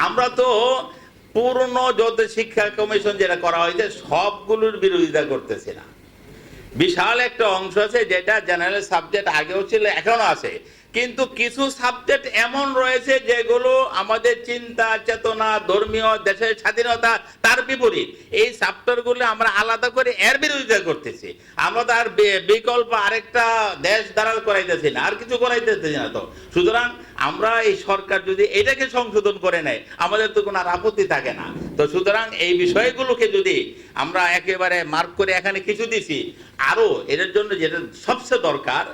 আমরা তো পূর্ণ যত শিক্ষা কমিশন যেটা করা হয়েছে সবগুলোর বিরোধিতা করতেছি না। বিশাল একটা অংশ আছে যেটা জেনারেল সাবজেক্ট আগেও ছিল, এখনো আছে, কিন্তু কিছু সাবজেক্ট এমন রয়েছে যেগুলো আমাদের চিন্তা চেতনা, ধর্মীয়, দেশের স্বাধীনতা তার বিপরীত। এই চ্যাপ্টারগুলো আমরা আলাদা করে এর বিরোধিতা করতেছি। আমরা তার বিকল্প আরেকটা দেশ দাঁড়াল করাইতেছি না, আর কিছু করাইতেছি না। তো সুতরাং আমরা এই সরকার যদি এটাকে সংশোধন করে নেয় আমাদের তো কোনো আর আপত্তি থাকে না। তো সুতরাং এই বিষয়গুলোকে যদি আমরা একেবারে মার্ক করে এখানে কিছু দিছি, আরো এটার জন্য যেটা সবচেয়ে দরকার,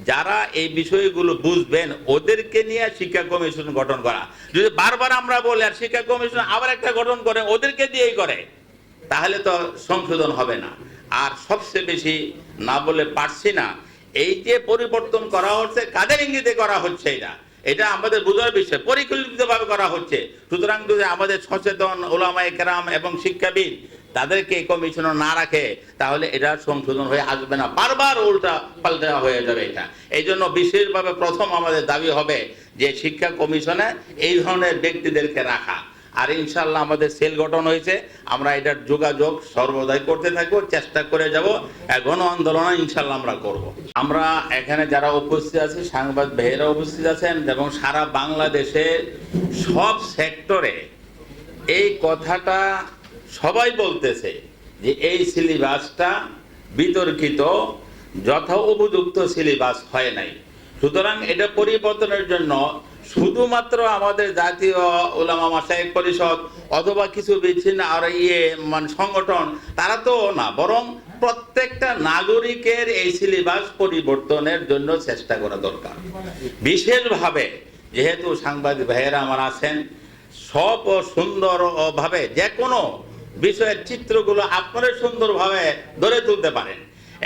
যারা এই বিষয়গুলো বুঝবেন ওদেরকে নিয়ে শিক্ষা কমিশন গঠন করা। যদি বারবার আমরা বলি আর শিক্ষা কমিশন আবার একটা গঠন করে ওদেরকে দিয়েই করে, তাহলে তো সংশোধন হবে না। আর সবচেয়ে বেশি না বলে পারছি না, এই যে পরিবর্তন করা হচ্ছে কাদের ইঙ্গিতে করা হচ্ছে, এটা আমাদের বোঝার বিষয়, পরিকল্পিতভাবে করা হচ্ছে। সুতরাং যদি আমাদের সচেতন ওলামায়ে কেরাম এবং শিক্ষাবিদ তাদেরকে কমিশনার না রাখে তাহলে এটা সংশোধন হয়ে আসবে না, বারবার উল্টা পাল্টা হয়ে যাবে এটা। এই জন্য বিশেষভাবে প্রথম আমাদের দাবি হবে যে শিক্ষা কমিশনে এই ধরনের ব্যক্তিদেরকে রাখা। আর ইনশাল্লাহ আমাদের সেল গঠন হয়েছে, আমরা এটার যোগাযোগ সর্বদাই করতে থাকবো, চেষ্টা করে যাব, গণ আন্দোলন ইনশাল্লাহ আমরা করব। আমরা এখানে যারা উপস্থিত আছি, সাংবাদিক ভাইয়েরা উপস্থিত আছেন এবং সারা বাংলাদেশে সব সেক্টরে এই কথাটা সবাই বলতেছে যে এই সিলেবাসটা বিতর্কিত, যথা উপযুক্ত সিলেবাস হয় নাই। সুতরাং এটা পরিবর্তনের জন্য শুধুমাত্র আমাদের জাতীয় উলামা মাশায়েখ পরিষদ অথবা কিছু বিচ্ছিন্ন আর সংগঠন তারা তো না, বরং প্রত্যেকটা নাগরিকের এই সিলেবাস পরিবর্তনের জন্য চেষ্টা করা দরকার। বিশেষভাবে যেহেতু সাংবাদিক ভাইয়েরা আমার আছেন, সব সুন্দর ভাবে যে কোনো বিষয়ের চিত্রগুলো আপনারা সুন্দরভাবে ধরে তুলতে পারেন।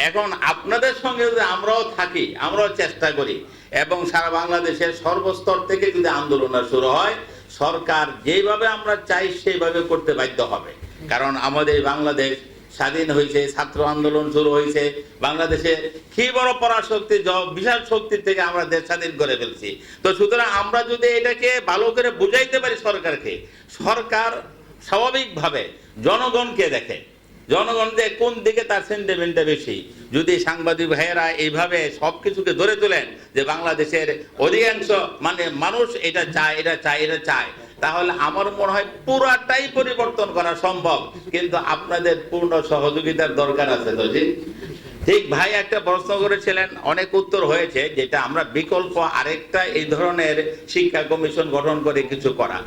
এখন আপনাদের সঙ্গে যদি আমরাও থাকি, আমরাও চেষ্টা করি এবং সারা বাংলাদেশের সর্বস্তর থেকে যদি আন্দোলন শুরু হয়, সরকার যেভাবে আমরা চাই সেইভাবে করতে বাধ্য হবে। কারণ আমাদের বাংলাদেশ স্বাধীন হয়েছে, ছাত্র আন্দোলন শুরু হয়েছে, বাংলাদেশে কি বড় পরাশক্তি, বিশাল শক্তির থেকে আমরা দেশ স্বাধীন করে ফেলছি। তো সুতরাং আমরা যদি এটাকে ভালো করে বুঝাইতে পারি সরকারকে, সরকার স্বাভাবিকভাবে জনগণকে দেখে, জনগণ যে কোন দিকে তার সেন্টিমেন্টটা বেশি। যদি সাংবাদিক ভাইয়েরা এইভাবে সবকিছুকে ধরে তোলেন যে বাংলাদেশের অধিকাংশ মানুষ এটা চায়, এটা চায়, এটা চায়, তাহলে আমার মনে হয় পুরাটাই পরিবর্তন করা সম্ভব। কিন্তু আপনাদের পূর্ণ সহযোগিতার দরকার আছে। তো ঠিক ভাই একটা প্রশ্ন করেছিলেন, অনেক উত্তর হয়েছে, যেটা আমরা বিকল্প আরেকটা এই ধরনের শিক্ষা কমিশন গঠন করে কিছু করা।